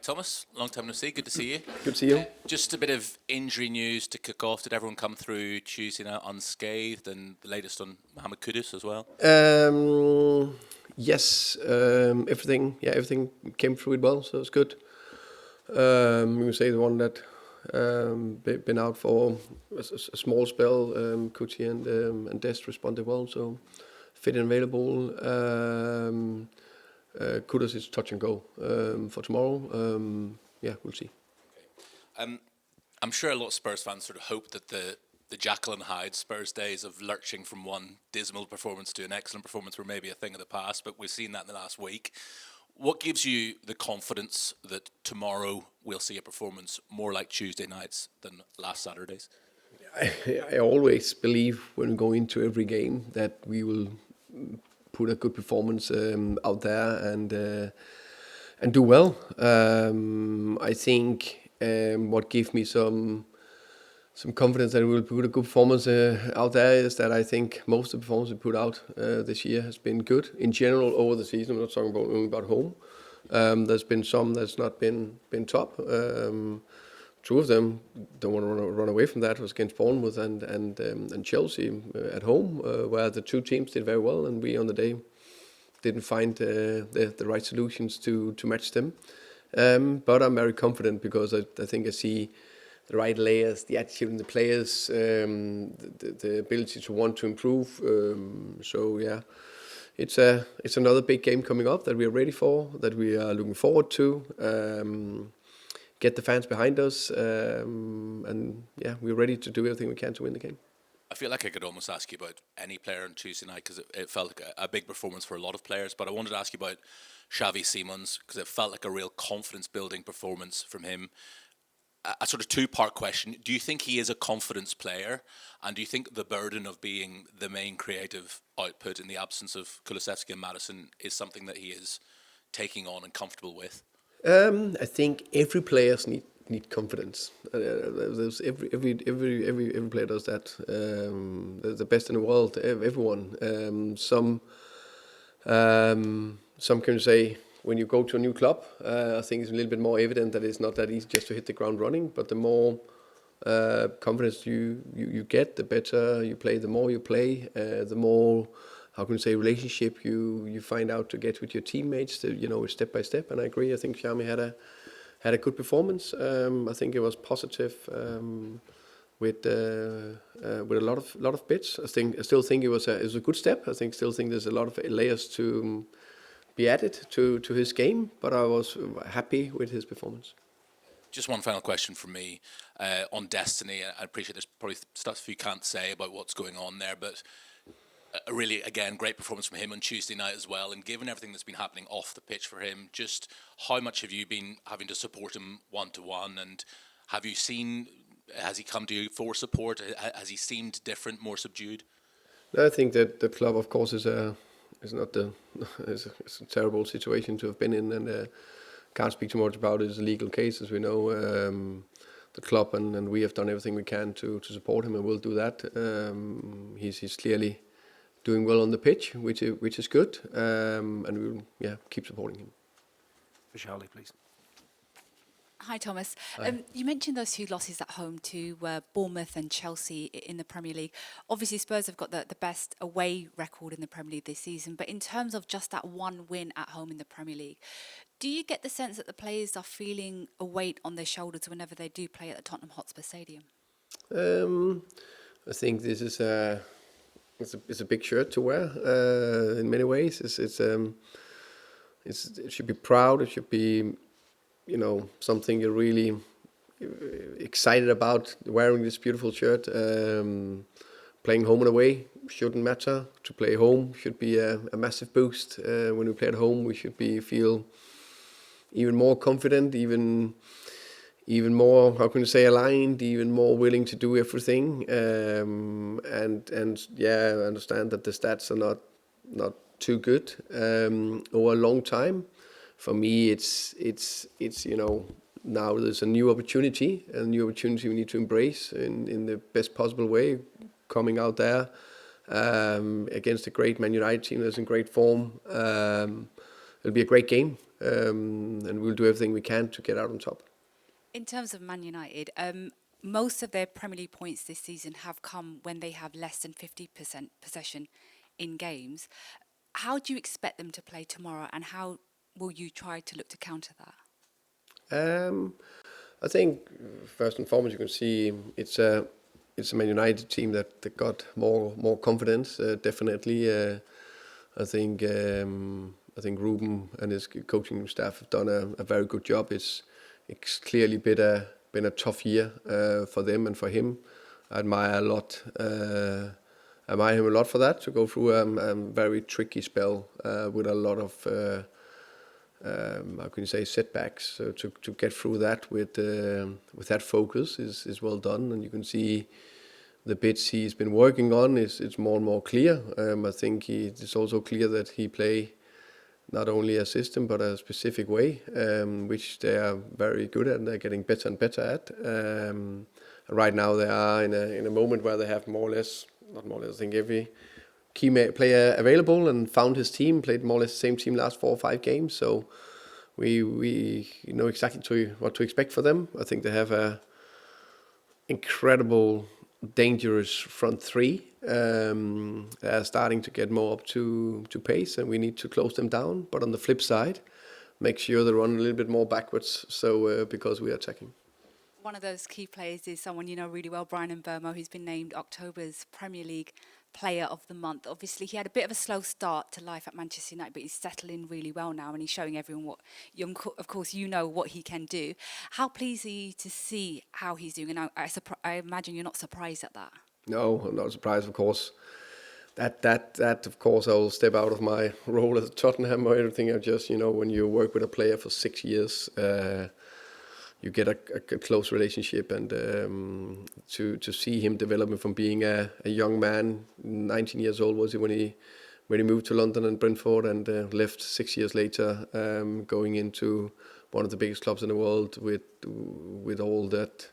Thomas, long time no see. Good to see you. Good to see you. Just a bit of injury news to kick off. Did everyone come through Tuesday night unscathed? And the latest on Mohamed Kudus as well? Yes, everything came through it well, so it's good. You can say the one that been out for a small spell, Kuti and Dest responded well, so fit and available. Kudus is touch and go for tomorrow. We'll see. Okay. I'm sure a lot of Spurs fans sort of hope that the Jekyll and Hyde Spurs days of lurching from one dismal performance to an excellent performance were maybe a thing of the past, but we've seen that in the last week. What gives you the confidence that tomorrow we'll see a performance more like Tuesday nights than last Saturday's? I always believe when we go into every game that we will put a good performance out there and do well. I think what gives me some confidence that we will put a good performance out there is that I think most of the performance we put out this year has been good in general over the season. I'm not talking only about home. There's been some that's not been top. Two of them don't want to run away from that was against Bournemouth and Chelsea at home, where the two teams did very well, and we on the day didn't find the right solutions to match them. But I'm very confident because I think I see the right layers, the attitude in the players, the ability to want to improve. It's another big game coming up that we are ready for, that we are looking forward to. Get the fans behind us, we're ready to do everything we can to win the game. I feel like I could almost ask you about any player on Tuesday night because it felt like a big performance for a lot of players, but I wanted to ask you about Xavi Simons because it felt like a real confidence-building performance from him. A sort of two-part question. Do you think he is a confidence player? And do you think the burden of being the main creative output in the absence of Kulusevski and Maddison is something that he is taking on and comfortable with? I think every player need confidence. There's every player does that. The best in the world, everyone. Some can say when you go to a new club, I think it's a little bit more evident that it's not that easy just to hit the ground running. But the more confidence you get, the better you play. The more you play, the more, how can you say, relationship you find out to get with your teammates. Step by step. And I agree. I think Xavi had a good performance. I think it was positive with a lot of bits. I still think it was a good step. I still think there's a lot of layers to be added to his game, but I was happy with his performance. Just one final question from me on Destiny. I appreciate there's probably stuff you can't say about what's going on there, but a really, again, great performance from him on Tuesday night as well. And given everything that's been happening off the pitch for him, just how much have you been having to support him one-to-one? And have you seen, has he come to you for support? Has he seemed different, more subdued? I think that the club, of course, it's a terrible situation to have been in, and can't speak too much about it. It's a legal case, as we know. The club and we have done everything we can to support him, and we'll do that. He's clearly doing well on the pitch, which is good, and we'll keep supporting him. For Charlie, please. Hi, Thomas. Hi. You mentioned those two losses at home to Bournemouth and Chelsea in the Premier League. Obviously, Spurs have got the best away record in the Premier League this season, but in terms of just that one win at home in the Premier League, do you get the sense that the players are feeling a weight on their shoulders whenever they do play at the Tottenham Hotspur Stadium? I think this is it's a big shirt to wear in many ways. It should be proud. It should be, something you're really excited about, wearing this beautiful shirt. Playing home and away shouldn't matter. To play home should be a massive boost. When we play at home, we should feel even more confident, even more, how can you say, aligned, even more willing to do everything. I understand that the stats are not too good over a long time. For me, it's now there's a new opportunity we need to embrace in the best possible way. Coming out there against a great Man Utd team that's in great form, it'll be a great game. and we'll do everything we can to get out on top. In terms of Man United, most of their Premier League points this season have come when they have less than 50% possession in games. How do you expect them to play tomorrow, and how will you try to look to counter that? I think first and foremost you can see it's a Man United team that got more confidence. Definitely, I think Ruben and his coaching staff have done a very good job. It's clearly been a tough year for them and for him. I admire him a lot for that, to go through a very tricky spell with a lot of how can you say, setbacks. So to get through that with that focus is well done, and you can see the bits he's been working on it's more and more clear. I think it's also clear that he play not only a system but a specific way, which they are very good at and they're getting better and better at. Right now they are in a moment where they have more or less, I think every key player available, and found his team, played more or less the same team last 4 or 5 games. So we know exactly what to expect for them. I think they have a incredible, dangerous front three. They are starting to get more up to pace, and we need to close them down. But on the flip side, make sure they run a little bit more backwards. So because we are attacking. One of those key players is someone you know really well, Brian Mbeumo, who's been named October's Premier League Player of the Month. Obviously, he had a bit of a slow start to life at Manchester United, but he's settling really well now, and he's showing everyone of course, you know what he can do. How pleased are you to see how he's doing? And I imagine you're not surprised at that. No, I'm not surprised, of course. That of course, I will step out of my role at Tottenham or everything. I just, when you work with a player for 6 years, you get a close relationship, and to see him developing from being a young man, 19 years old was he when he moved to London and Brentford, and left 6 years later, going into one of the biggest clubs in the world with all that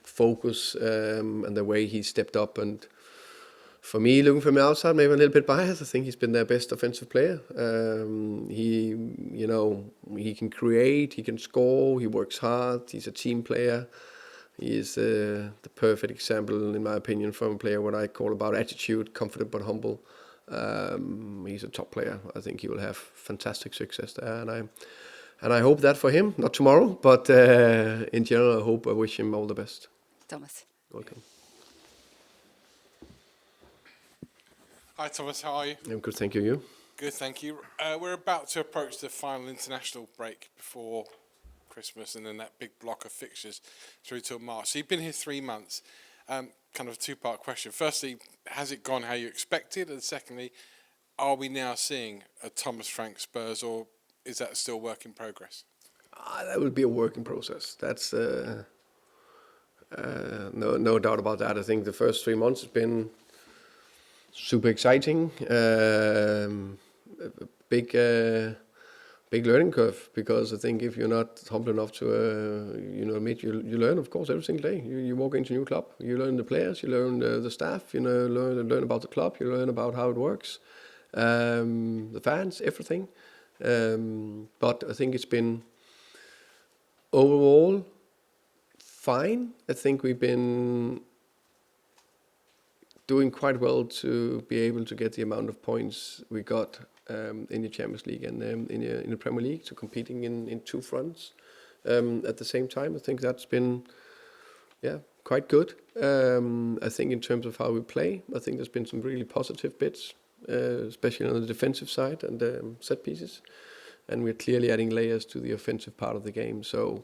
focus and the way he stepped up. And for me, looking from the outside, maybe a little bit biased, I think he's been their best offensive player. He can create, he can score, he works hard, he's a team player. He is the perfect example, in my opinion, from a player what I call about attitude, confident but humble. He's a top player. I think he will have fantastic success there, and I hope that for him, not tomorrow, but in general, I wish him all the best. Thomas. Welcome. Hi Thomas, how are you? I'm good, thank you. You? Good, thank you. We're about to approach the final international break before Christmas, and then that big block of fixtures through till March. So you've been here 3 months. Kind of a two-part question. Firstly, has it gone how you expected? And secondly, are we now seeing a Thomas Frank Spurs, or is that still work in progress? That will be a work in process. That's no doubt about that. I think the first 3 months has been super exciting. A big learning curve, because I think if you're not humble enough to admit, you learn, of course, every single day. You walk into a new club, you learn the players, you learn the staff, learn about the club, you learn about how it works, the fans, everything. But I think it's been overall fine. I think we've been doing quite well to be able to get the amount of points we got in the Champions League and in the Premier League, to competing in 2 fronts at the same time. I think that's been quite good. I think in terms of how we play, I think there's been some really positive bits, especially on the defensive side and set pieces, and we're clearly adding layers to the offensive part of the game. So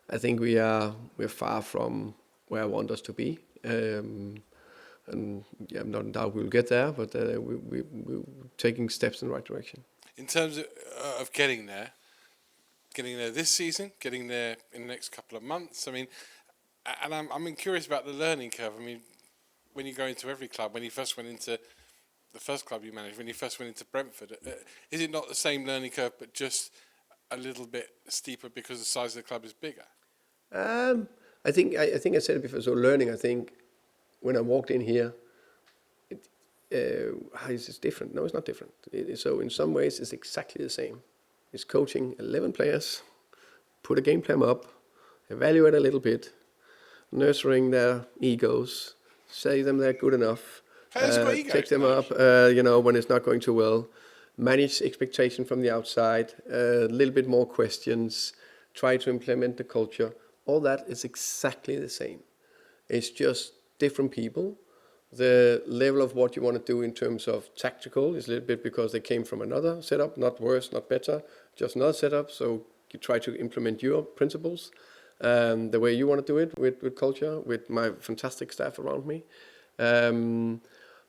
I think we're far from where I want us to be. And I'm not in doubt we'll get there, but we're taking steps in the right direction. In terms of getting there this season, getting there in the next couple of months, I mean, and I'm curious about the learning curve. I mean, when you go into every club, when you first went into the first club you managed, when you first went into Brentford, is it not the same learning curve, but just a little bit steeper because the size of the club is bigger? I think I said it before. So learning, I think, when I walked in here, it's different. No, it's not different. So in some ways, it's exactly the same. is coaching 11 players, put a game plan up, evaluate a little bit, nurturing their egos, say them they're good enough, Players got egos, take them coach. up, when it's not going too well, manage expectation from the outside, a little bit more questions, try to implement the culture. All that is exactly the same. It's just different people. The level of what you want to do in terms of tactical is a little bit because they came from another setup, not worse, not better, just another setup. So you try to implement your principles, the way you want to do it with culture, with my fantastic staff around me.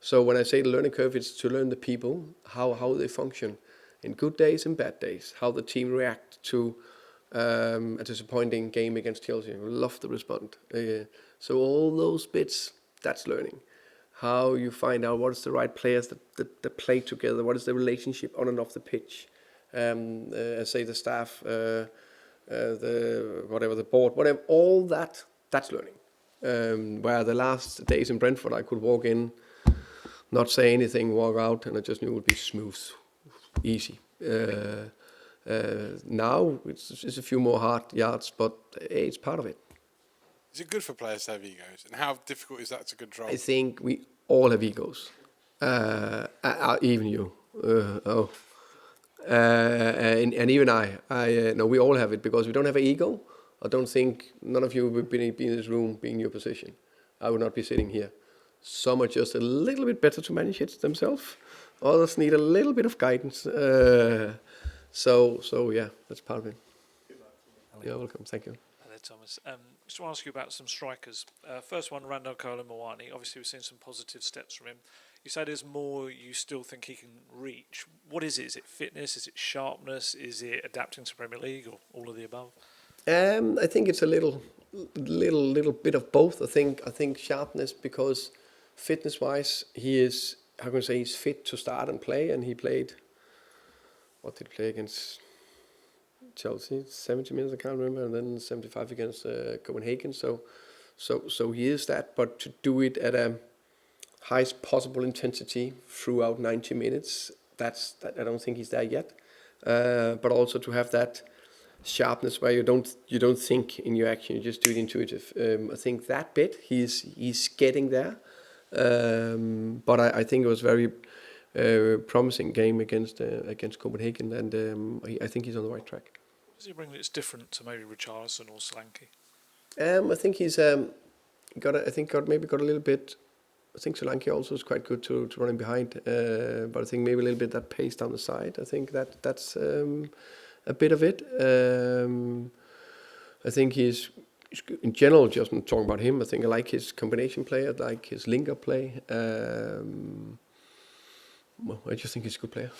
So when I say the learning curve, it's to learn the people, how they function in good days and bad days, how the team react to a disappointing game against Chelsea. We love to respond. So all those bits, that's learning. How you find out what is the right players that play together, what is the relationship on and off the pitch. Say the staff, the board, whatever, all that's learning. Where the last days in Brentford, I could walk in, not say anything, walk out, and I just knew it would be smooth, easy. Now it's a few more hard yards, but it's part of it. Is it good for players to have egos? And how difficult is that to control? I think we all have egos, even you. And even I know we all have it, because we don't have an ego. I don't think none of you would be in this room being in your position. I would not be sitting here. Some are just a little bit better to manage it themselves. Others need a little bit of guidance. So yeah, that's part of it. You're welcome. Thank you. Hello, Thomas. Just want to ask you about some strikers. First one, Randall Kolo Muani. Obviously, we've seen some positive steps from him. You say there's more you still think he can reach. What is it? Is it fitness? Is it sharpness? Is it adapting to Premier League, or all of the above? I think it's a little bit of both. I think sharpness, because fitness-wise, he is, how can I say, he's fit to start and play, and he played. What did he play against Chelsea? 70 minutes, I can't remember, and then 75 against Copenhagen. So he is that, but to do it at a highest possible intensity throughout 90 minutes, that I don't think he's there yet. But also to have that sharpness where you don't think in your action, you just do it intuitive. I think that bit he's getting there. But I think it was very promising game against Copenhagen, and I think he's on the right track. Does he bring that's different to maybe Richarlison or Solanke? I think he's got a little bit. I think Solanke also is quite good to running behind, but I think maybe a little bit that pace down the side. I think that's a bit of it. I think he's in general, just not talking about him. I think I like his combination play. I like his link-up play. I just think he's a good player.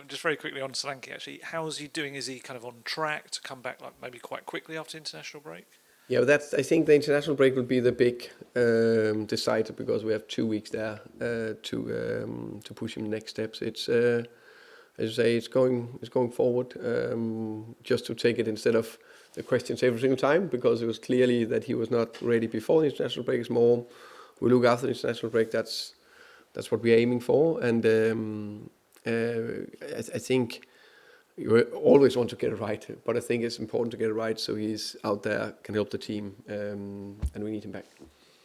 Just very quickly on Solanke, actually, how is he doing? Is he kind of on track to come back like maybe quite quickly after international break? Yeah, I think the international break will be the big decider, because we have 2 weeks there to push him next steps. It's as you say, it's going forward. Just to take it instead of the questions every single time, because it was clearly that he was not ready before the international break. It's more we look after the international break. That's what we're aiming for, and I think you always want to get it right, but I think it's important to get it right so he's out there, can help the team, and we need him back.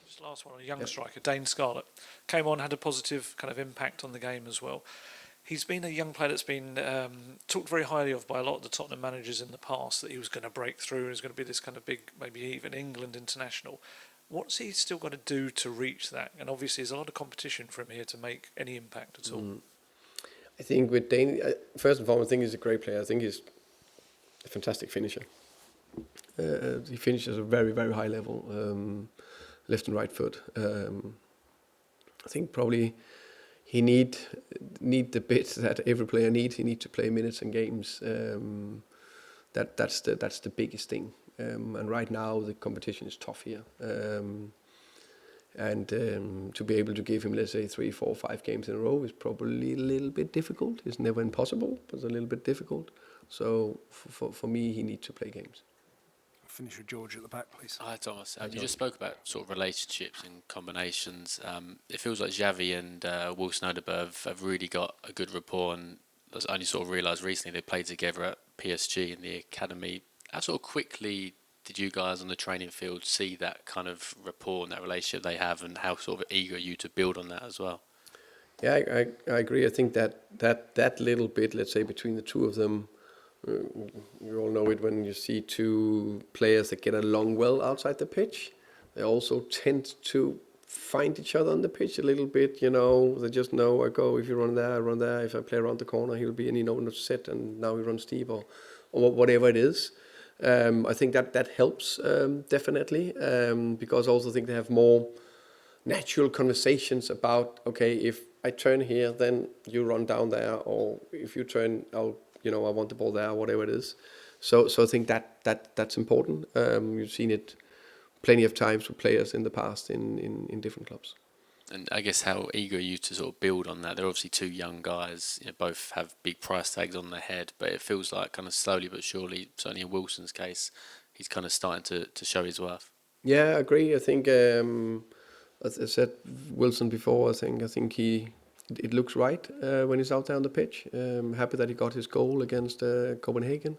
Just last one, a young striker, Dane Scarlett, came on, had a positive kind of impact on the game as well. He's been a young player that's been talked very highly of by a lot of the Tottenham managers in the past, that he was going to break through and was going to be this kind of big, maybe even England international. What's he still going to do to reach that? And obviously there's a lot of competition for him here to make any impact at all. I think with Dane, first and foremost, I think he's a great player. I think he's a fantastic finisher. He finishes at a very, very high level, left and right foot. I think probably he need the bits that every player needs. He needs to play minutes and games. That's the biggest thing. And right now the competition is tough here. And to be able to give him, let's say, 3, 4, 5 games in a row is probably a little bit difficult. It's never impossible, but it's a little bit difficult. So for me, he needs to play games. Finish with George at the back, please. Hi, Thomas. You just spoke about sort of relationships and combinations. It feels like Xavi and Wilson Odobert have really got a good rapport, and I only sort of realised recently they played together at PSG in the academy. How sort of quickly did you guys on the training field see that kind of rapport and that relationship they have, and how sort of eager are you to build on that as well? Yeah, I agree. I think that little bit, let's say, between the two of them, you all know it when you see two players that get along well outside the pitch. They also tend to find each other on the pitch a little bit. They just know, I go, if you run there, I run there. If I play around the corner, he'll be, and not set, and now he runs deep, or whatever it is. I think that helps definitely, because I also think they have more natural conversations about, okay, if I turn here, then you run down there, or if you turn, I want the ball there, whatever it is. So I think that's important. You've seen it plenty of times with players in the past in different clubs. And I guess how eager are you to sort of build on that? They're obviously two young guys, both have big price tags on their head, but it feels like kind of slowly but surely, certainly in Wilson's case, he's kind of starting to show his worth. Yeah, I agree. I think, as I said, Wilson before, I think it looks right when he's out there on the pitch. Happy that he got his goal against Copenhagen.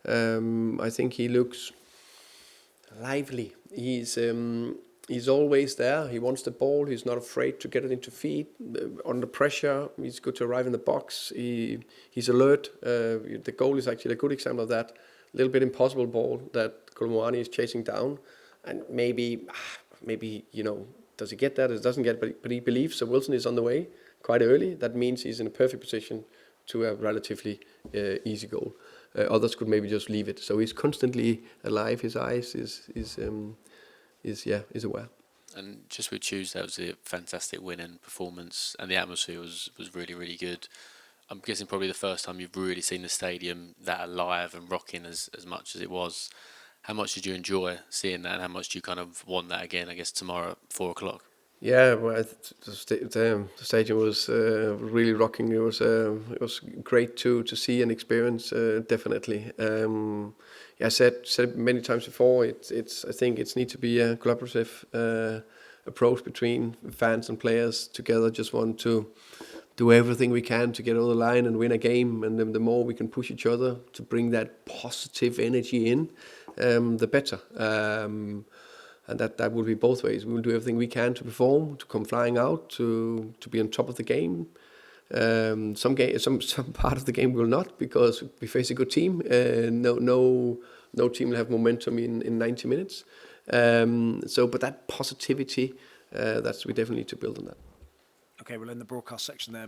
I think he looks lively. He's always there. He wants the ball. He's not afraid to get it into feet. Under pressure, he's good to arrive in the box. He's alert. The goal is actually a good example of that. A little bit impossible ball that muani is chasing down, and maybe does he get that? It doesn't get, but he believes. So Wilson is on the way quite early. That means he's in a perfect position to a relatively easy goal. Others could maybe just leave it. So he's constantly alive. His eyes is aware. And just with Tuesday, it was a fantastic winning performance, and the atmosphere was really, really good. I'm guessing probably the first time you've really seen the stadium that alive and rocking as much as it was. How much did you enjoy seeing that, and how much do you kind of want that again, I guess, tomorrow at 4:00? Yeah, well, the stadium was really rocking. It was great to see and experience, definitely. I said many times before. I think it needs to be a collaborative approach between fans and players together. Just want to do everything we can to get over the line and win a game, and the more we can push each other to bring that positive energy in, the better. And that will be both ways. We will do everything we can to perform, to come flying out, to be on top of the game. Some part of the game will not, because we face a good team. No team will have momentum in 90 minutes. But that positivity, we definitely need to build on that. Okay, well, in the broadcast section there,